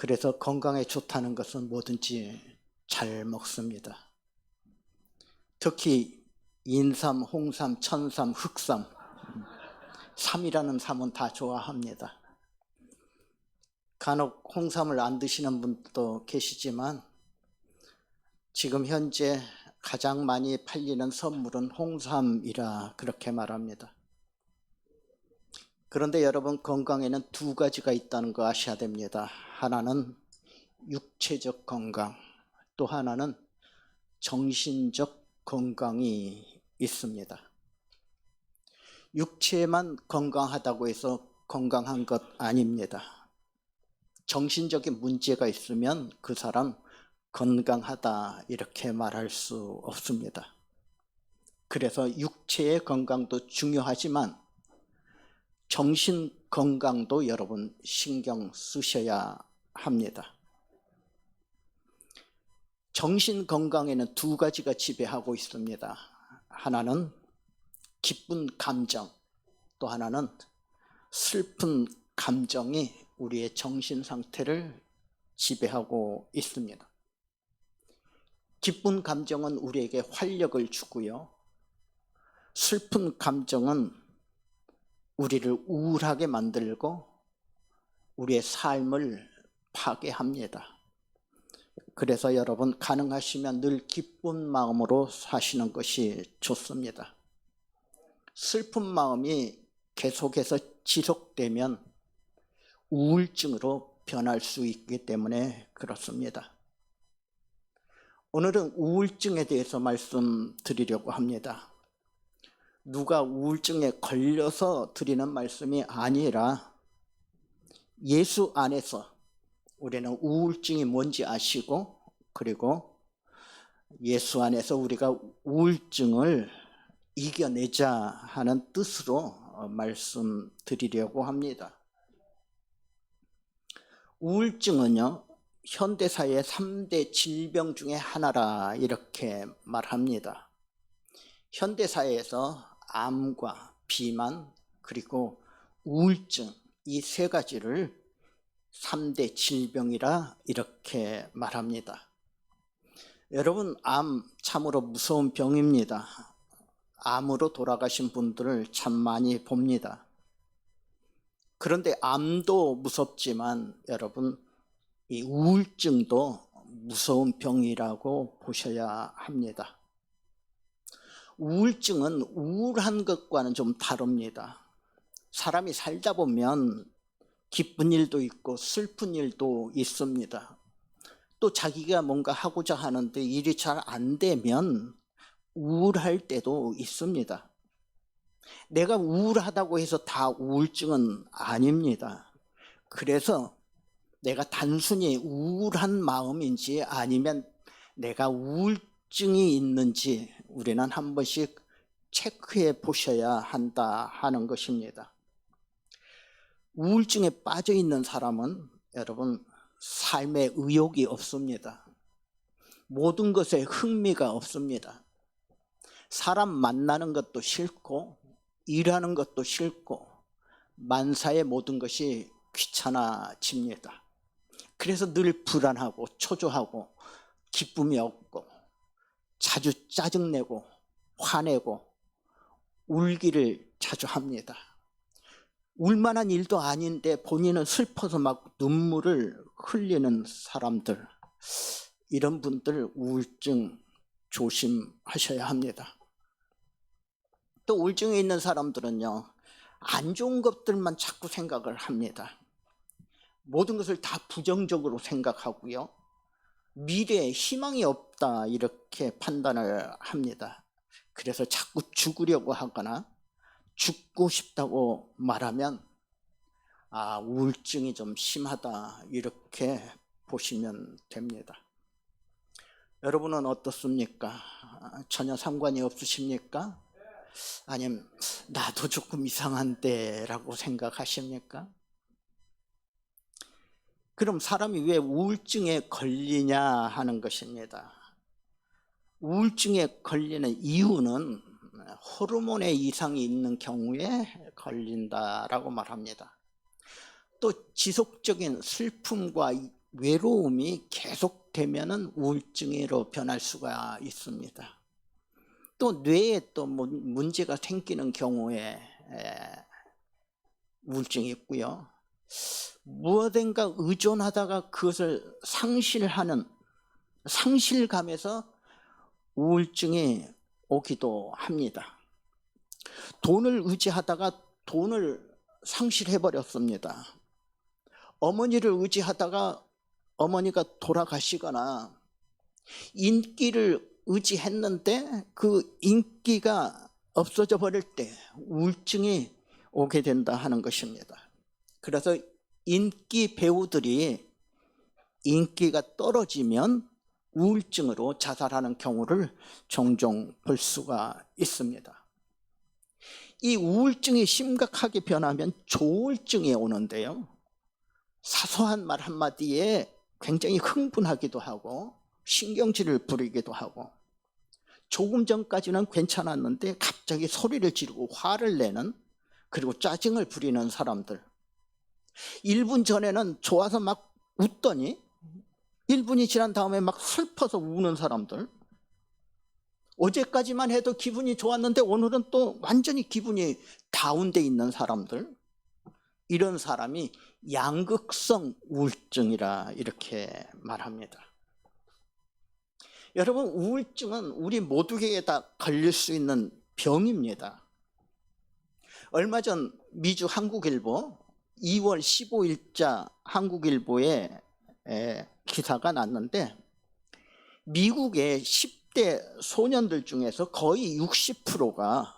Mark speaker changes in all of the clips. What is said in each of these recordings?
Speaker 1: 그래서 건강에 좋다는 것은 뭐든지 잘 먹습니다. 특히 인삼, 홍삼, 천삼, 흑삼, 삼이라는 삼은 다 좋아합니다. 간혹 홍삼을 안 드시는 분도 계시지만 지금 현재 가장 많이 팔리는 선물은 홍삼이라 그렇게 말합니다. 그런데 여러분, 건강에는 두 가지가 있다는 거 아셔야 됩니다. 하나는 육체적 건강, 또 하나는 정신적 건강이 있습니다. 육체만 건강하다고 해서 건강한 것 아닙니다. 정신적인 문제가 있으면 그 사람 건강하다 이렇게 말할 수 없습니다. 그래서 육체의 건강도 중요하지만 정신 건강도 여러분 신경 쓰셔야 합니다. 정신 건강에는 두 가지가 지배하고 있습니다. 하나는 기쁜 감정, 또 하나는 슬픈 감정이 우리의 정신 상태를 지배하고 있습니다. 기쁜 감정은 우리에게 활력을 주고요. 슬픈 감정은 우리를 우울하게 만들고 우리의 삶을 파괴합니다. 그래서 여러분, 가능하시면 늘 기쁜 마음으로 사시는 것이 좋습니다. 슬픈 마음이 계속해서 지속되면 우울증으로 변할 수 있기 때문에 그렇습니다. 오늘은 우울증에 대해서 말씀드리려고 합니다. 누가 우울증에 걸려서 드리는 말씀이 아니라 예수 안에서 우리는 우울증이 뭔지 아시고, 그리고 예수 안에서 우리가 우울증을 이겨내자 하는 뜻으로 말씀드리려고 합니다. 우울증은요, 현대사회의 3대 질병 중에 하나라 이렇게 말합니다. 현대사회에서 암과 비만 그리고 우울증, 이 세 가지를 3대 질병이라 이렇게 말합니다. 여러분, 암 참으로 무서운 병입니다. 암으로 돌아가신 분들을 참 많이 봅니다. 그런데 암도 무섭지만 여러분, 이 우울증도 무서운 병이라고 보셔야 합니다. 우울증은 우울한 것과는 좀 다릅니다. 사람이 살다 보면 기쁜 일도 있고 슬픈 일도 있습니다. 또 자기가 뭔가 하고자 하는데 일이 잘 안 되면 우울할 때도 있습니다. 내가 우울하다고 해서 다 우울증은 아닙니다. 그래서 내가 단순히 우울한 마음인지 아니면 내가 우울증이 있는지 우리는 한 번씩 체크해 보셔야 한다 하는 것입니다. 우울증에 빠져 있는 사람은 여러분, 삶에 의욕이 없습니다. 모든 것에 흥미가 없습니다. 사람 만나는 것도 싫고 일하는 것도 싫고 만사의 모든 것이 귀찮아집니다. 그래서 늘 불안하고 초조하고 기쁨이 없고 자주 짜증내고 화내고 울기를 자주 합니다. 울만한 일도 아닌데 본인은 슬퍼서 막 눈물을 흘리는 사람들, 이런 분들 우울증 조심하셔야 합니다. 또 우울증에 있는 사람들은요, 안 좋은 것들만 자꾸 생각을 합니다. 모든 것을 다 부정적으로 생각하고요, 미래에 희망이 없다 이렇게 판단을 합니다. 그래서 자꾸 죽으려고 하거나 죽고 싶다고 말하면 우울증이 좀 심하다 이렇게 보시면 됩니다. 여러분은 어떻습니까? 전혀 상관이 없으십니까? 아니면 나도 조금 이상한데 라고 생각하십니까? 그럼 사람이 왜 우울증에 걸리냐 하는 것입니다. 우울증에 걸리는 이유는 호르몬의 이상이 있는 경우에 걸린다라고 말합니다. 또 지속적인 슬픔과 외로움이 계속되면은 우울증으로 변할 수가 있습니다. 또 뇌에 또 문제가 생기는 경우에 우울증이 있고요. 무엇인가 의존하다가 그것을 상실감에서 우울증이 오기도 합니다. 돈을 의지하다가 돈을 상실해버렸습니다. 어머니를 의지하다가 어머니가 돌아가시거나, 인기를 의지했는데 그 인기가 없어져 버릴 때 우울증이 오게 된다 하는 것입니다. 그래서 인기 배우들이 인기가 떨어지면 우울증으로 자살하는 경우를 종종 볼 수가 있습니다. 이 우울증이 심각하게 변하면 조울증이 오는데요. 사소한 말 한마디에 굉장히 흥분하기도 하고 신경질을 부리기도 하고, 조금 전까지는 괜찮았는데 갑자기 소리를 지르고 화를 내는, 그리고 짜증을 부리는 사람들, 1분 전에는 좋아서 막 웃더니 1분이 지난 다음에 막 슬퍼서 우는 사람들, 어제까지만 해도 기분이 좋았는데 오늘은 또 완전히 기분이 다운돼 있는 사람들, 이런 사람이 양극성 우울증이라 이렇게 말합니다. 여러분, 우울증은 우리 모두에게 다 걸릴 수 있는 병입니다. 얼마 전 미주 한국일보 2월 15일자 한국일보에 기사가 났는데, 미국의 10대 소년들 중에서 거의 60%가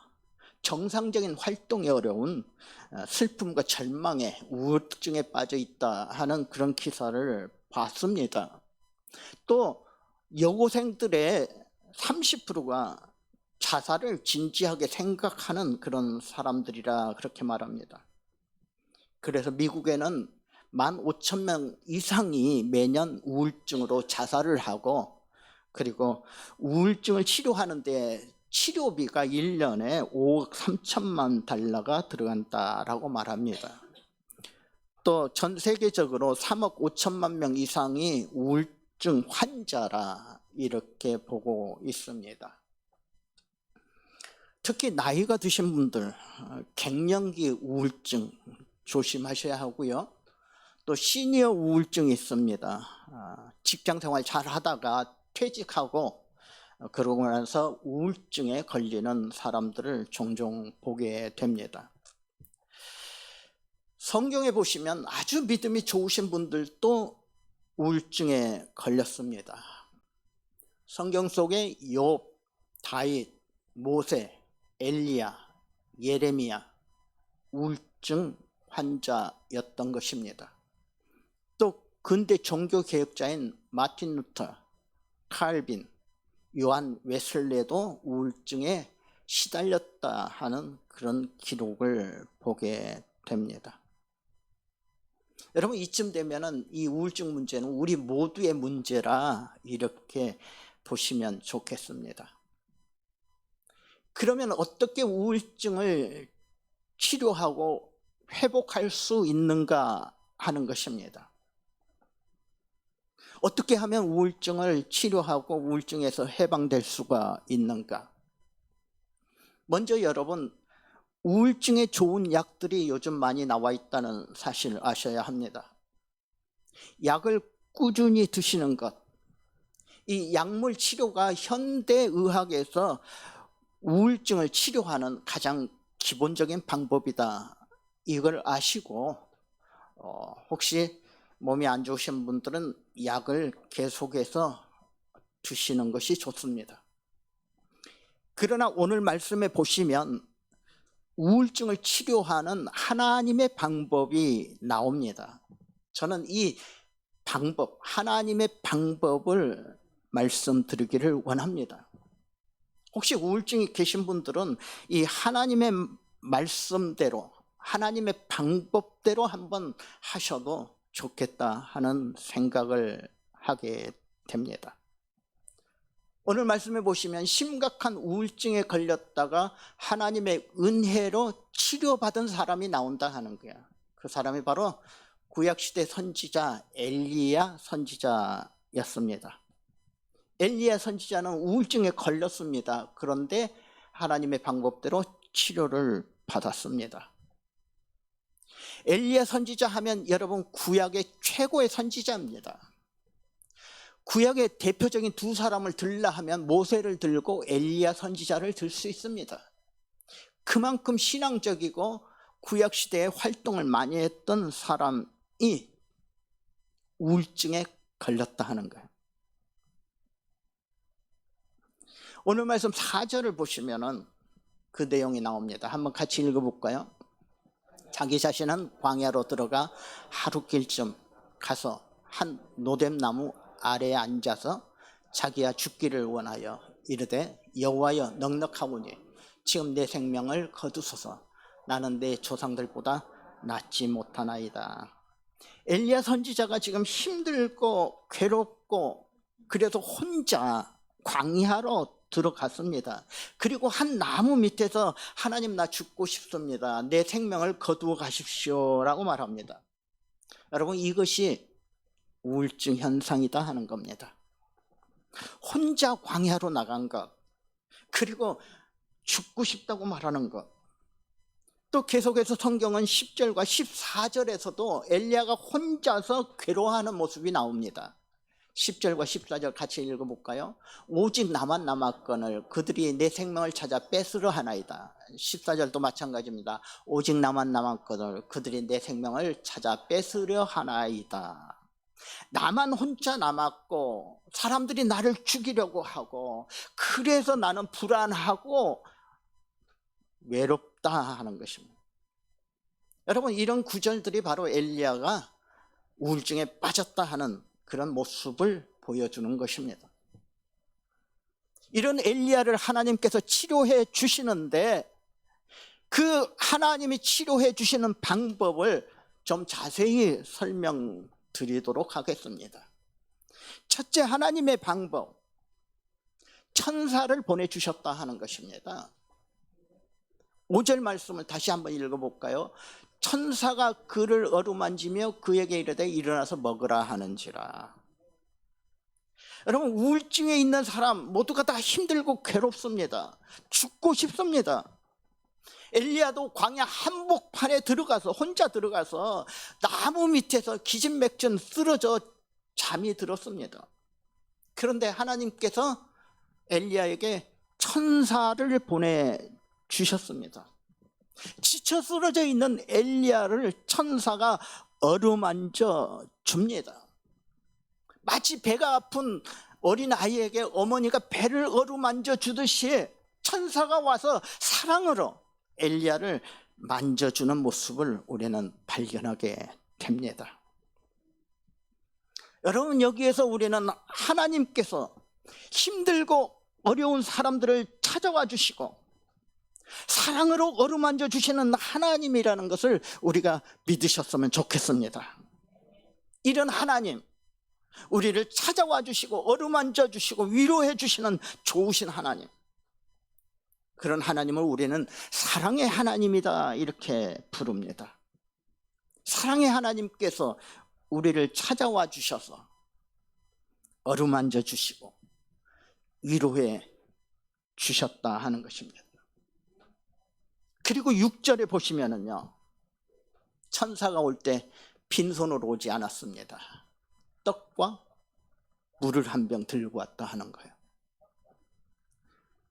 Speaker 1: 정상적인 활동이 어려운 슬픔과 절망에, 우울증에 빠져 있다 하는 그런 기사를 봤습니다. 또 여고생들의 30%가 자살을 진지하게 생각하는 그런 사람들이라 그렇게 말합니다. 그래서 미국에는 15,000명 이상이 매년 우울증으로 자살을 하고, 그리고 우울증을 치료하는데 치료비가 1년에 5억 3천만 달러가 들어간다라고 말합니다. 또 전 세계적으로 3억 5천만 명 이상이 우울증 환자라 이렇게 보고 있습니다. 특히 나이가 드신 분들, 갱년기 우울증 조심하셔야 하고요. 또 시니어 우울증이 있습니다. 직장생활 잘 하다가 퇴직하고 그러고 나서 우울증에 걸리는 사람들을 종종 보게 됩니다. 성경에 보시면 아주 믿음이 좋으신 분들도 우울증에 걸렸습니다. 성경 속에 욥, 다윗, 모세, 엘리야, 예레미야, 우울증 환자였던 것입니다. 또 근대 종교 개혁자인 마틴 루터, 칼빈, 요한 웨슬레도 우울증에 시달렸다 하는 그런 기록을 보게 됩니다. 여러분, 이쯤 되면은 이 우울증 문제는 우리 모두의 문제라 이렇게 보시면 좋겠습니다. 그러면 어떻게 우울증을 치료하고 회복할 수 있는가 하는 것입니다. 어떻게 하면 우울증을 치료하고 우울증에서 해방될 수가 있는가? 먼저 여러분, 우울증에 좋은 약들이 요즘 많이 나와 있다는 사실을 아셔야 합니다. 약을 꾸준히 드시는 것, 이 약물 치료가 현대의학에서 우울증을 치료하는 가장 기본적인 방법이다. 이걸 아시고 혹시 몸이 안 좋으신 분들은 약을 계속해서 드시는 것이 좋습니다. 그러나 오늘 말씀에 보시면 우울증을 치료하는 하나님의 방법이 나옵니다. 저는 이 방법, 하나님의 방법을 말씀드리기를 원합니다. 혹시 우울증이 계신 분들은 이 하나님의 말씀대로, 하나님의 방법대로 한번 하셔도 좋겠다 하는 생각을 하게 됩니다. 오늘 말씀해 보시면 심각한 우울증에 걸렸다가 하나님의 은혜로 치료받은 사람이 나온다 하는 거야. 그 사람이 바로 구약시대 선지자 엘리야 선지자였습니다. 엘리야 선지자는 우울증에 걸렸습니다. 그런데 하나님의 방법대로 치료를 받았습니다. 엘리야 선지자 하면 여러분 구약의 최고의 선지자입니다. 구약의 대표적인 두 사람을 들라 하면 모세를 들고 엘리야 선지자를 들 수 있습니다. 그만큼 신앙적이고 구약시대에 활동을 많이 했던 사람이 우울증에 걸렸다 하는 거예요. 오늘 말씀 4절을 보시면은 그 내용이 나옵니다. 한번 같이 읽어볼까요? 자기 자신은 광야로 들어가 하루길쯤 가서 한 노뎀나무 아래에 앉아서 자기야 죽기를 원하여 이르되 여호와여 넉넉하오니 지금 내 생명을 거두소서 나는 내 조상들보다 낫지 못하나이다. 엘리야 선지자가 지금 힘들고 괴롭고 그래서 혼자 광야로 들어갔습니다. 그리고 한 나무 밑에서 하나님 나 죽고 싶습니다. 내 생명을 거두어 가십시오 라고 말합니다. 여러분 이것이 우울증 현상이다 하는 겁니다. 혼자 광야로 나간 것, 그리고 죽고 싶다고 말하는 것. 또 계속해서 성경은 10절과 14절에서도 엘리야가 혼자서 괴로워하는 모습이 나옵니다. 10절과 14절 같이 읽어볼까요? 오직 나만 남았거늘 그들이 내 생명을 찾아 뺏으려 하나이다. 14절도 마찬가지입니다. 오직 나만 남았거늘 그들이 내 생명을 찾아 뺏으려 하나이다. 나만 혼자 남았고 사람들이 나를 죽이려고 하고 그래서 나는 불안하고 외롭다 하는 것입니다. 여러분 이런 구절들이 바로 엘리야가 우울증에 빠졌다 하는 그런 모습을 보여주는 것입니다. 이런 엘리야를 하나님께서 치료해 주시는데 그 하나님이 치료해 주시는 방법을 좀 자세히 설명드리도록 하겠습니다. 첫째, 하나님의 방법, 천사를 보내주셨다 하는 것입니다. 5절 말씀을 다시 한번 읽어볼까요? 천사가 그를 어루만지며 그에게 이르되 일어나서 먹으라 하는지라. 여러분 우울증에 있는 사람 모두가 다 힘들고 괴롭습니다. 죽고 싶습니다. 엘리야도 광야 한복판에 들어가서 혼자 들어가서 나무 밑에서 기진맥진 쓰러져 잠이 들었습니다. 그런데 하나님께서 엘리야에게 천사를 보내주셨습니다. 지쳐 쓰러져 있는 엘리야를 천사가 어루만져 줍니다. 마치 배가 아픈 어린아이에게 어머니가 배를 어루만져 주듯이 천사가 와서 사랑으로 엘리야를 만져주는 모습을 우리는 발견하게 됩니다. 여러분 여기에서 우리는 하나님께서 힘들고 어려운 사람들을 찾아와 주시고 사랑으로 어루만져 주시는 하나님이라는 것을 우리가 믿으셨으면 좋겠습니다. 이런 하나님, 우리를 찾아와 주시고 어루만져 주시고 위로해 주시는 좋으신 하나님, 그런 하나님을 우리는 사랑의 하나님이다 이렇게 부릅니다. 사랑의 하나님께서 우리를 찾아와 주셔서 어루만져 주시고 위로해 주셨다 하는 것입니다. 그리고 6절에 보시면은요, 천사가 올 때 빈손으로 오지 않았습니다. 떡과 물을 한 병 들고 왔다 하는 거예요.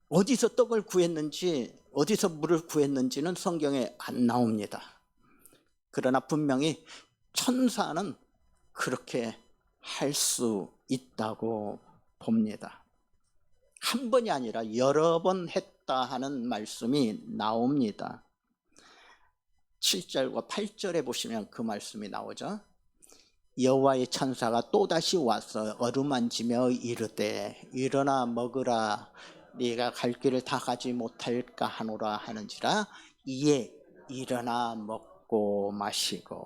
Speaker 1: 어디서 떡을 구했는지 어디서 물을 구했는지는 성경에 안 나옵니다. 그러나 분명히 천사는 그렇게 할 수 있다고 봅니다. 한 번이 아니라 여러 번 했다 하는 말씀이 나옵니다. 7절과 8절에 보시면 그 말씀이 나오죠. 여호와의 천사가 또다시 와서 어루만지며 이르되 일어나 먹으라 네가 갈 길을 다 가지 못할까 하노라 하는지라 이에 일어나 먹고 마시고.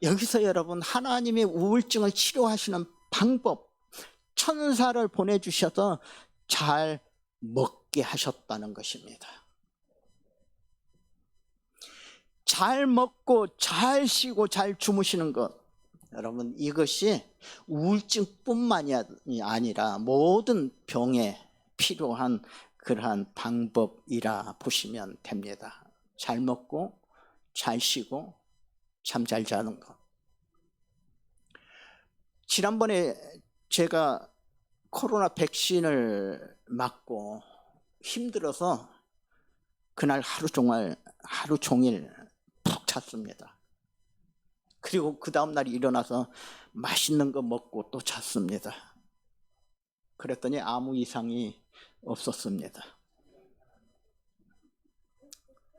Speaker 1: 여기서 여러분 하나님의 우울증을 치료하시는 방법, 천사를 보내주셔서 잘 먹게 하셨다는 것입니다. 잘 먹고 잘 쉬고 잘 주무시는 것, 여러분 이것이 우울증뿐만이 아니라 모든 병에 필요한 그러한 방법이라 보시면 됩니다. 잘 먹고 잘 쉬고 잠 잘 자는 것. 지난번에 제가 코로나 백신을 맞고 힘들어서 그날 하루 종일 푹 잤습니다. 그리고 그 다음날 일어나서 맛있는 거 먹고 또 잤습니다. 그랬더니 아무 이상이 없었습니다.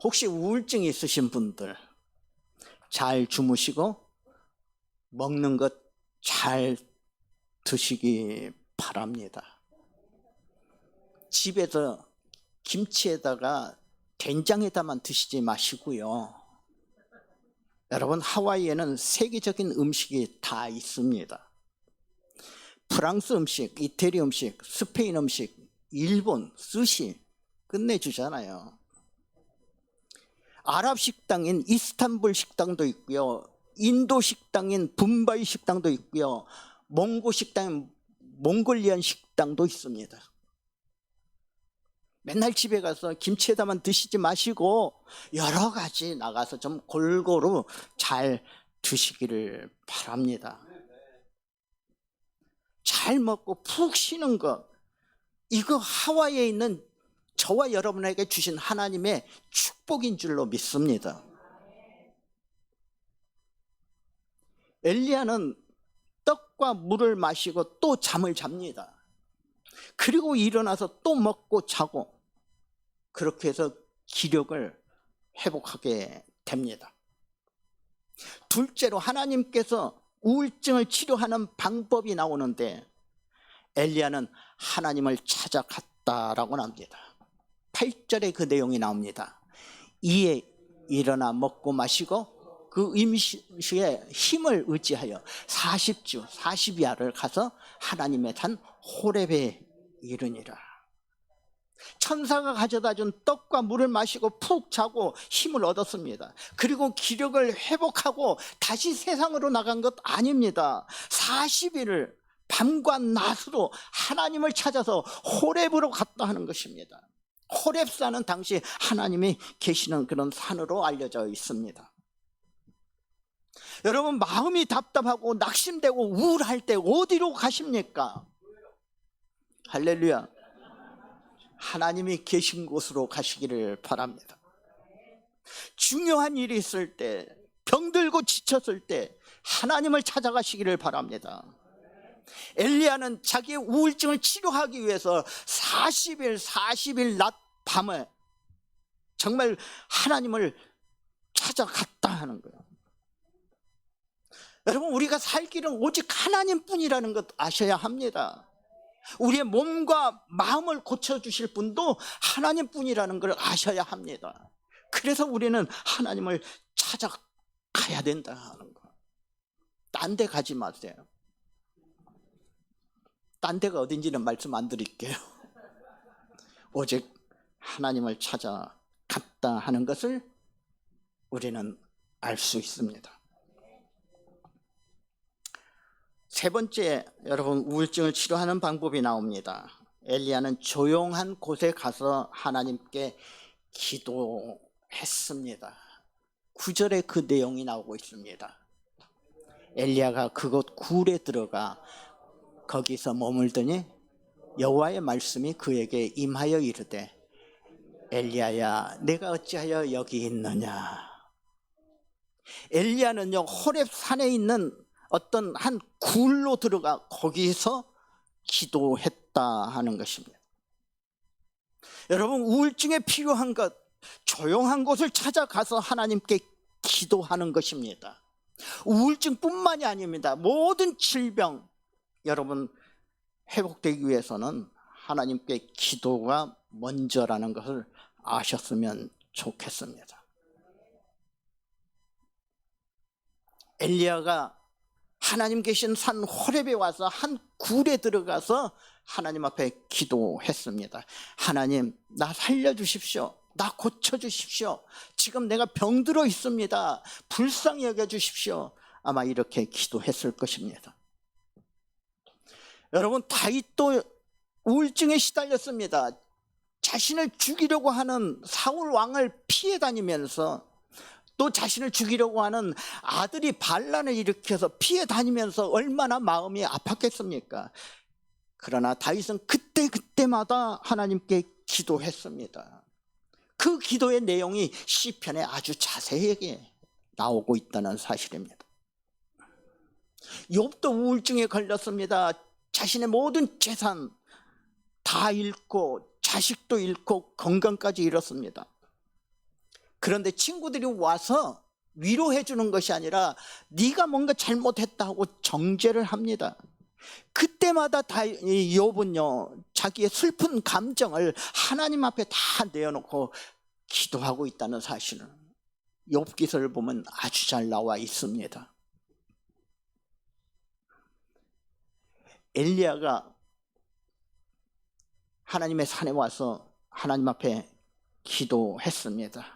Speaker 1: 혹시 우울증이 있으신 분들, 잘 주무시고 먹는 것 잘 드시기 바랍니다. 집에서 김치에다가 된장에다만 드시지 마시고요. 여러분, 하와이에는 세계적인 음식이 다 있습니다. 프랑스 음식, 이태리 음식, 스페인 음식, 일본 스시 끝내주잖아요. 아랍 식당인 이스탄불 식당도 있고요, 인도 식당인 붐바이 식당도 있고요, 몽고 식당인 몽골리안 식당도 있습니다. 맨날 집에 가서 김치에다만 드시지 마시고 여러 가지 나가서 좀 골고루 잘 드시기를 바랍니다. 잘 먹고 푹 쉬는 것, 이거 하와이에 있는 저와 여러분에게 주신 하나님의 축복인 줄로 믿습니다. 엘리야는 떡과 물을 마시고 또 잠을 잡니다. 그리고 일어나서 또 먹고 자고, 그렇게 해서 기력을 회복하게 됩니다. 둘째로 하나님께서 우울증을 치료하는 방법이 나오는데, 엘리야는 하나님을 찾아갔다라고 나옵니다. 8절에 그 내용이 나옵니다. 이에 일어나 먹고 마시고 그 임시에 힘을 의지하여 40주 40야를 가서 하나님의 산 호렙에 이르니라. 천사가 가져다 준 떡과 물을 마시고 푹 자고 힘을 얻었습니다. 그리고 기력을 회복하고 다시 세상으로 나간 것 아닙니다. 40일을 밤과 낮으로 하나님을 찾아서 호렙으로 갔다 하는 것입니다. 호렙산은 당시 하나님이 계시는 그런 산으로 알려져 있습니다. 여러분, 마음이 답답하고 낙심되고 우울할 때 어디로 가십니까? 할렐루야. 하나님이 계신 곳으로 가시기를 바랍니다. 중요한 일이 있을 때, 병들고 지쳤을 때 하나님을 찾아가시기를 바랍니다. 엘리야는 자기의 우울증을 치료하기 위해서 40일 낮 밤에 정말 하나님을 찾아갔다 하는 거예요. 여러분, 우리가 살 길은 오직 하나님뿐이라는 것 아셔야 합니다. 우리의 몸과 마음을 고쳐주실 분도 하나님뿐이라는 걸 아셔야 합니다. 그래서 우리는 하나님을 찾아가야 된다 하는 거. 딴 데 가지 마세요. 딴 데가 어딘지는 말씀 안 드릴게요. 오직 하나님을 찾아갔다 하는 것을 우리는 알 수 있습니다. 세 번째, 여러분, 우울증을 치료하는 방법이 나옵니다. 엘리야는 조용한 곳에 가서 하나님께 기도했습니다. 9절에 그 내용이 나오고 있습니다. 엘리야가 그곳 굴에 들어가 거기서 머물더니 여호와의 말씀이 그에게 임하여 이르되, 엘리야야, 내가 어찌하여 여기 있느냐. 엘리야는요, 호렙 산에 있는 어떤 한 굴로 들어가 거기서 기도했다 하는 것입니다. 여러분, 우울증에 필요한 것, 조용한 곳을 찾아가서 하나님께 기도하는 것입니다. 우울증뿐만이 아닙니다. 모든 질병, 여러분, 회복되기 위해서는 하나님께 기도가 먼저라는 것을 아셨으면 좋겠습니다. 엘리야가 하나님 계신 산 호렙에 와서 한 굴에 들어가서 하나님 앞에 기도했습니다. 하나님, 나 살려주십시오. 나 고쳐주십시오. 지금 내가 병들어 있습니다. 불쌍히 여겨주십시오. 아마 이렇게 기도했을 것입니다. 여러분, 다윗도 우울증에 시달렸습니다. 자신을 죽이려고 하는 사울 왕을 피해 다니면서, 또 자신을 죽이려고 하는 아들이 반란을 일으켜서 피해 다니면서 얼마나 마음이 아팠겠습니까? 그러나 다윗은 그때마다 하나님께 기도했습니다. 그 기도의 내용이 시편에 아주 자세하게 나오고 있다는 사실입니다. 욥도 우울증에 걸렸습니다. 자신의 모든 재산 다 잃고 자식도 잃고 건강까지 잃었습니다. 그런데 친구들이 와서 위로해 주는 것이 아니라 네가 뭔가 잘못했다 하고 정죄를 합니다. 그때마다 욥은요, 자기의 슬픈 감정을 하나님 앞에 다 내어놓고 기도하고 있다는 사실을 욥기서를 보면 아주 잘 나와 있습니다. 엘리야가 하나님의 산에 와서 하나님 앞에 기도했습니다.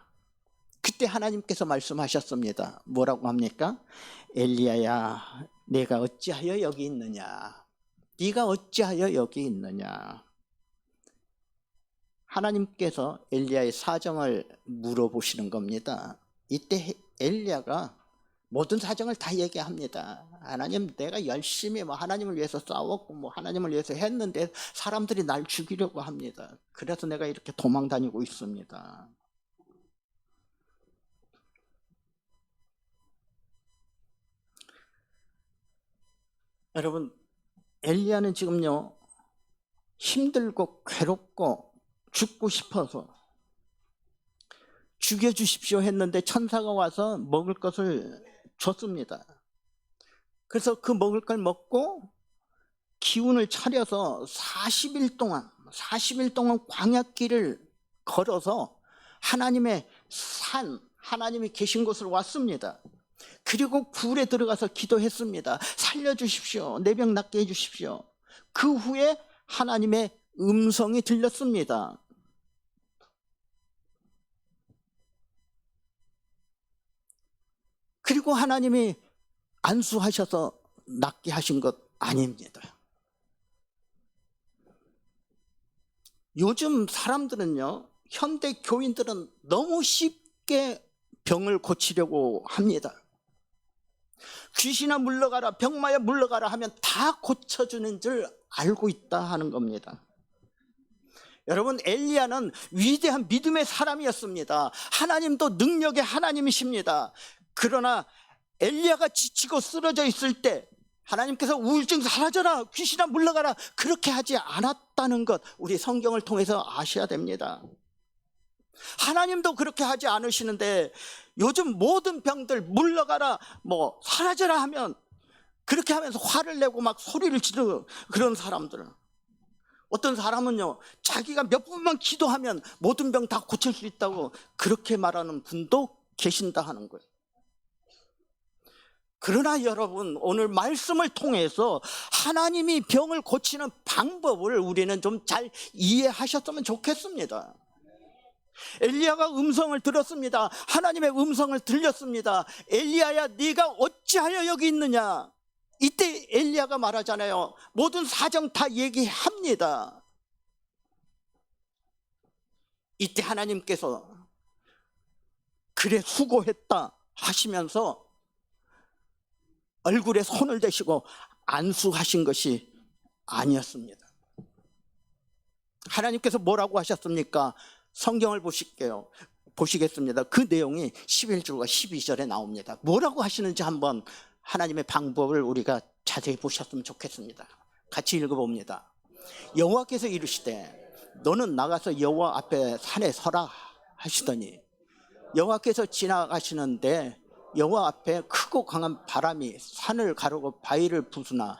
Speaker 1: 그때 하나님께서 말씀하셨습니다. 뭐라고 합니까? 엘리야야, 내가 어찌하여 여기 있느냐? 네가 어찌하여 여기 있느냐? 하나님께서 엘리야의 사정을 물어보시는 겁니다. 이때 엘리야가 모든 사정을 다 얘기합니다. 하나님, 내가 열심히 하나님을 위해서 싸웠고 하나님을 위해서 했는데 사람들이 날 죽이려고 합니다. 그래서 내가 이렇게 도망 다니고 있습니다. 여러분, 엘리야는 지금요, 힘들고 괴롭고 죽고 싶어서 죽여주십시오 했는데 천사가 와서 먹을 것을 줬습니다. 그래서 그 먹을 걸 먹고 기운을 차려서 40일 동안 광야길을 걸어서 하나님의 산, 하나님이 계신 곳으로 왔습니다. 그리고 굴에 들어가서 기도했습니다. 살려주십시오. 내 병 낫게 해주십시오. 그 후에 하나님의 음성이 들렸습니다. 그리고 하나님이 안수하셔서 낫게 하신 것 아닙니다. 요즘 사람들은요, 현대 교인들은 너무 쉽게 병을 고치려고 합니다. 귀신아 물러가라, 병마야 물러가라 하면 다 고쳐주는 줄 알고 있다 하는 겁니다. 여러분, 엘리야는 위대한 믿음의 사람이었습니다. 하나님도 능력의 하나님이십니다. 그러나 엘리야가 지치고 쓰러져 있을 때 하나님께서 우울증 사라져라, 귀신아 물러가라, 그렇게 하지 않았다는 것, 우리 성경을 통해서 아셔야 됩니다. 하나님도 그렇게 하지 않으시는데 요즘 모든 병들 물러가라, 사라져라 하면 그렇게 하면서 화를 내고 막 소리를 지르는 그런 사람들. 어떤 사람은요, 자기가 몇 번만 기도하면 모든 병 다 고칠 수 있다고 그렇게 말하는 분도 계신다 하는 거예요. 그러나 여러분, 오늘 말씀을 통해서 하나님이 병을 고치는 방법을 우리는 좀 잘 이해하셨으면 좋겠습니다. 엘리야가 음성을 들었습니다. 하나님의 음성을 들렸습니다. 엘리야야, 네가 어찌하여 여기 있느냐? 이때 엘리야가 말하잖아요. 모든 사정 다 얘기합니다. 이때 하나님께서 그래 수고했다 하시면서 얼굴에 손을 대시고 안수하신 것이 아니었습니다. 하나님께서 뭐라고 하셨습니까? 성경을 보시겠습니다. 그 내용이 11절과 12절에 나옵니다. 뭐라고 하시는지 한번 하나님의 방법을 우리가 자세히 보셨으면 좋겠습니다. 같이 읽어봅니다. 여호와께서 이르시되 너는 나가서 여호와 앞에 산에 서라 하시더니 여호와께서 지나가시는데 여호와 앞에 크고 강한 바람이 산을 가르고 바위를 부수나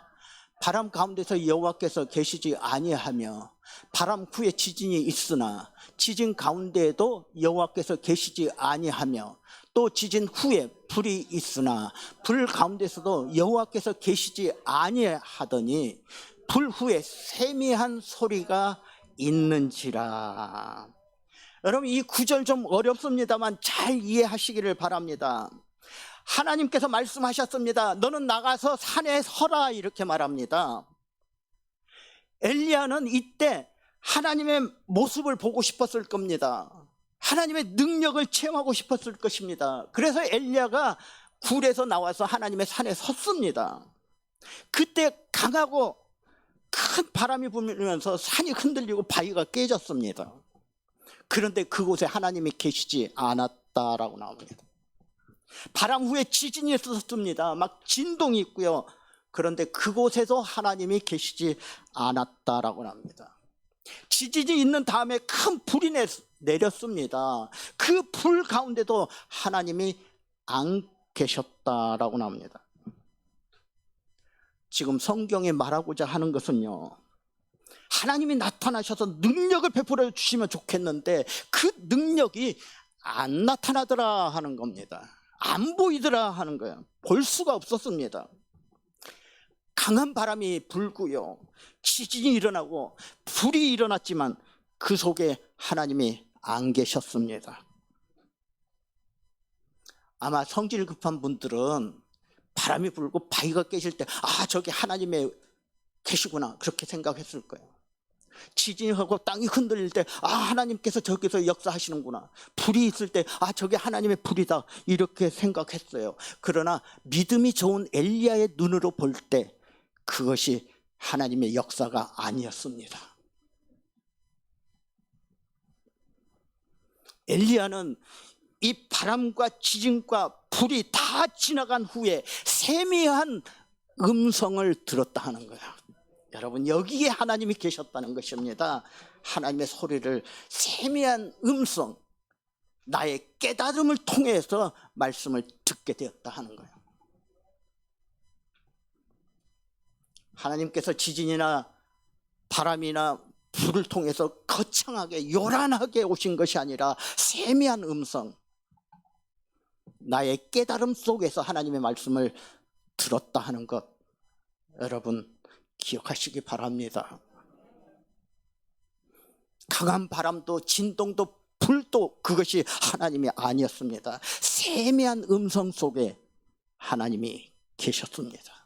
Speaker 1: 바람 가운데서 여호와께서 계시지 아니하며 바람 후에 지진이 있으나 지진 가운데에도 여호와께서 계시지 아니하며 또 지진 후에 불이 있으나 불 가운데서도 여호와께서 계시지 아니하더니 불 후에 세미한 소리가 있는지라. 여러분 이 구절 좀 어렵습니다만 잘 이해하시기를 바랍니다. 하나님께서 말씀하셨습니다. 너는 나가서 산에 서라 이렇게 말합니다. 엘리야는 이때 하나님의 모습을 보고 싶었을 겁니다. 하나님의 능력을 체험하고 싶었을 것입니다. 그래서 엘리야가 굴에서 나와서 하나님의 산에 섰습니다. 그때 강하고 큰 바람이 불면서 산이 흔들리고 바위가 깨졌습니다. 그런데 그곳에 하나님이 계시지 않았다라고 나옵니다. 바람 후에 지진이 있었습니다. 막 진동이 있고요. 그런데 그곳에서 하나님이 계시지 않았다라고 나옵니다. 지진이 있는 다음에 큰 불이 내렸습니다. 그 불 가운데도 하나님이 안 계셨다라고 나옵니다. 지금 성경에 말하고자 하는 것은요, 하나님이 나타나셔서 능력을 베풀어 주시면 좋겠는데 그 능력이 안 나타나더라 하는 겁니다. 안 보이더라 하는 거예요. 볼 수가 없었습니다. 강한 바람이 불고요, 지진이 일어나고 불이 일어났지만 그 속에 하나님이 안 계셨습니다. 아마 성질 급한 분들은 바람이 불고 바위가 깨질 때 저기 하나님이 계시구나 그렇게 생각했을 거예요. 지진이 하고 땅이 흔들릴 때 하나님께서 저기서 역사하시는구나. 불이 있을 때 저게 하나님의 불이다 이렇게 생각했어요. 그러나 믿음이 좋은 엘리야의 눈으로 볼 때 그것이 하나님의 역사가 아니었습니다. 엘리야는 이 바람과 지진과 불이 다 지나간 후에 세미한 음성을 들었다 하는 거예요. 여러분 여기에 하나님이 계셨다는 것입니다. 하나님의 소리를, 세미한 음성, 나의 깨달음을 통해서 말씀을 듣게 되었다 하는 거예요. 하나님께서 지진이나 바람이나 불을 통해서 거창하게 요란하게 오신 것이 아니라 세미한 음성, 나의 깨달음 속에서 하나님의 말씀을 들었다 하는 것, 여러분 기억하시기 바랍니다. 강한 바람도 진동도 불도 그것이 하나님이 아니었습니다. 세미한 음성 속에 하나님이 계셨습니다.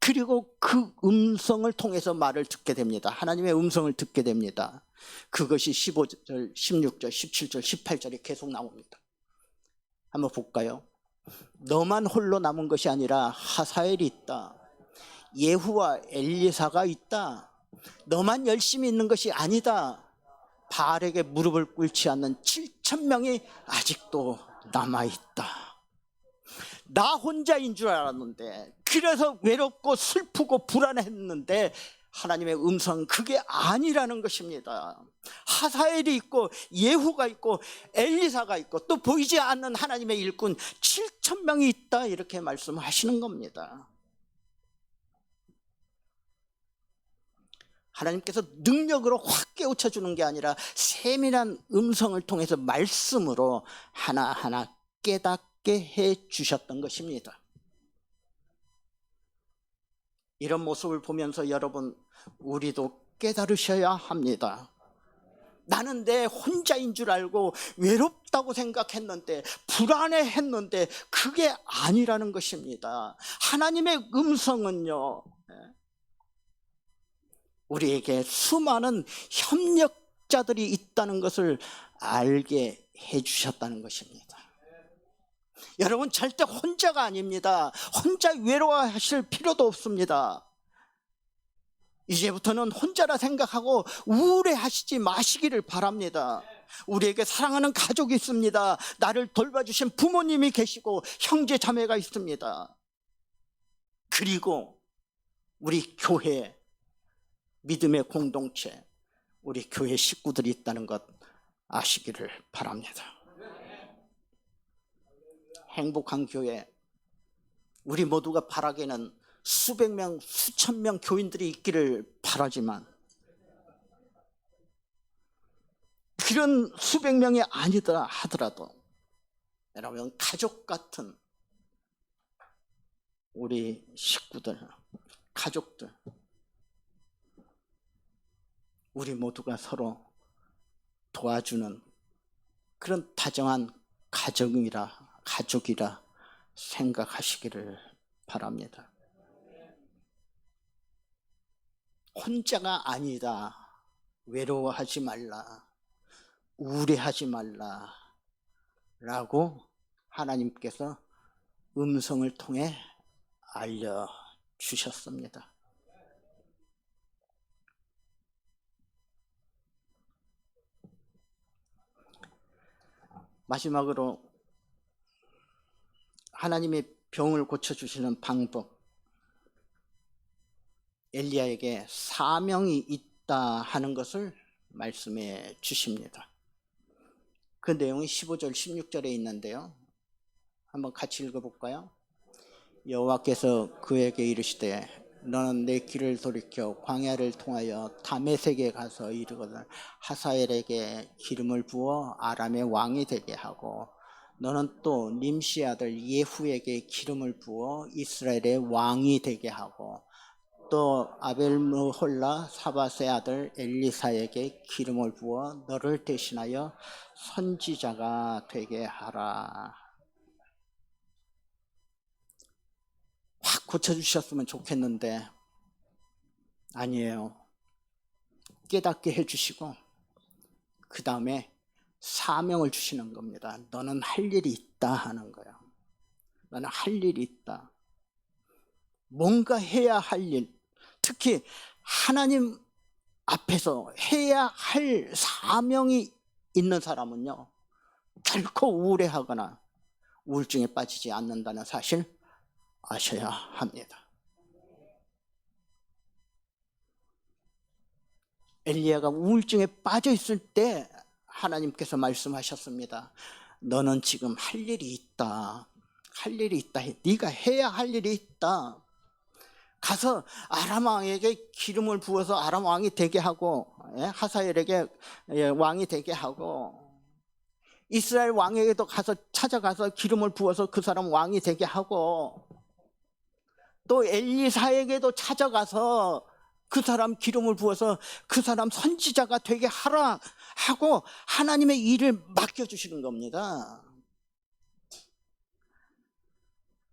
Speaker 1: 그리고 그 음성을 통해서 말을 듣게 됩니다. 하나님의 음성을 듣게 됩니다. 그것이 15절, 16절, 17절, 18절에 계속 나옵니다. 한번 볼까요? 너만 홀로 남은 것이 아니라 하사엘이 있다. 예후와 엘리사가 있다. 너만 열심히 있는 것이 아니다. 바알에게 무릎을 꿇지 않는 7,000명이 아직도 남아있다. 나 혼자인 줄 알았는데, 그래서 외롭고 슬프고 불안했는데 하나님의 음성은 그게 아니라는 것입니다. 하사엘이 있고 예후가 있고 엘리사가 있고 또 보이지 않는 하나님의 일꾼 7,000명이 있다 이렇게 말씀하시는 겁니다. 하나님께서 능력으로 확 깨우쳐주는 게 아니라 세밀한 음성을 통해서 말씀으로 하나하나 깨닫게 해주셨던 것입니다. 이런 모습을 보면서 여러분, 우리도 깨달으셔야 합니다. 나는 내 혼자인 줄 알고 외롭다고 생각했는데, 불안해했는데 그게 아니라는 것입니다. 하나님의 음성은요, 우리에게 수많은 협력자들이 있다는 것을 알게 해주셨다는 것입니다. 여러분 절대 혼자가 아닙니다. 혼자 외로워하실 필요도 없습니다. 이제부터는 혼자라 생각하고 우울해하시지 마시기를 바랍니다. 우리에게 사랑하는 가족이 있습니다. 나를 돌봐주신 부모님이 계시고 형제 자매가 있습니다. 그리고 우리 교회, 믿음의 공동체, 우리 교회 식구들이 있다는 것 아시기를 바랍니다. 행복한 교회, 우리 모두가 바라기는 수백 명, 수천 명 교인들이 있기를 바라지만 그런 수백 명이 아니더라 하더라도 여러분 가족 같은 우리 식구들, 가족들, 우리 모두가 서로 도와주는 그런 다정한 가족이라 생각하시기를 바랍니다. 혼자가 아니다. 외로워하지 말라. 우울해하지 말라. 라고 하나님께서 음성을 통해 알려주셨습니다. 마지막으로 하나님의 병을 고쳐주시는 방법, 엘리야에게 사명이 있다 하는 것을 말씀해 주십니다. 그 내용이 15절 16절에 있는데요, 한번 같이 읽어볼까요? 여호와께서 그에게 이르시되 너는 내 길을 돌이켜 광야를 통하여 다메섹에 가서 이르거든 하사엘에게 기름을 부어 아람의 왕이 되게 하고 너는 또 님시 아들 예후에게 기름을 부어 이스라엘의 왕이 되게 하고 또 아벨므홀라 사밧의 아들 엘리사에게 기름을 부어 너를 대신하여 선지자가 되게 하라. 확 고쳐주셨으면 좋겠는데 아니에요. 깨닫게 해주시고 그 다음에 사명을 주시는 겁니다. 너는 할 일이 있다 하는 거예요. 너는 할 일이 있다. 뭔가 해야 할 일, 특히 하나님 앞에서 해야 할 사명이 있는 사람은요, 결코 우울해하거나 우울증에 빠지지 않는다는 사실 아셔야 합니다. 엘리야가 우울증에 빠져 있을 때 하나님께서 말씀하셨습니다. 너는 지금 할 일이 있다. 할 일이 있다. 네가 해야 할 일이 있다. 가서 아람 왕에게 기름을 부어서 아람 왕이 되게 하고 하사엘에게 왕이 되게 하고 이스라엘 왕에게도 가서 찾아가서 기름을 부어서 그 사람 왕이 되게 하고 또 엘리사에게도 찾아가서 그 사람 기름을 부어서 그 사람 선지자가 되게 하라 하고 하나님의 일을 맡겨주시는 겁니다.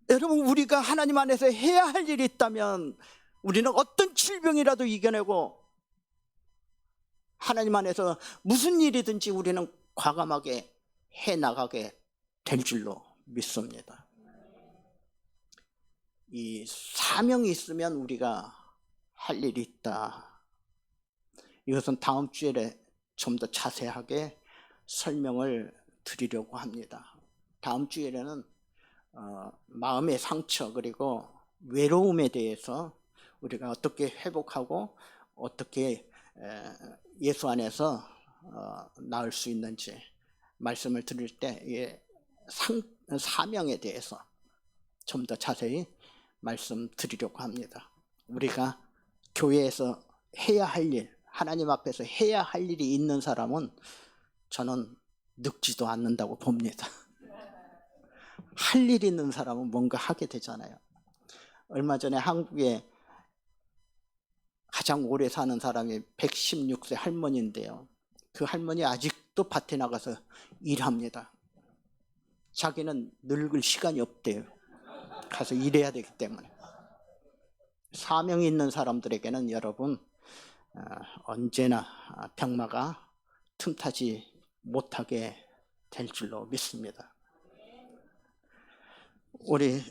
Speaker 1: 여러분, 우리가 하나님 안에서 해야 할 일이 있다면 우리는 어떤 질병이라도 이겨내고 하나님 안에서 무슨 일이든지 우리는 과감하게 해나가게 될 줄로 믿습니다. 이 사명이 있으면 우리가 할 일이 있다. 이것은 다음 주에 좀 더 자세하게 설명을 드리려고 합니다. 다음 주에는 마음의 상처 그리고 외로움에 대해서 우리가 어떻게 회복하고 어떻게 예수 안에서 나을 수 있는지 말씀을 드릴 때 사명에 대해서 좀 더 자세히 말씀드리려고 합니다. 우리가 교회에서 해야 할 일, 하나님 앞에서 해야 할 일이 있는 사람은 저는 늙지도 않는다고 봅니다. 할 일 있는 사람은 뭔가 하게 되잖아요. 얼마 전에 한국에 가장 오래 사는 사람이 116세 할머니인데요. 그 할머니 아직도 밭에 나가서 일합니다. 자기는 늙을 시간이 없대요. 가서 일해야 되기 때문에. 사명이 있는 사람들에게는 여러분 언제나 병마가 틈타지 못하게 될 줄로 믿습니다. 우리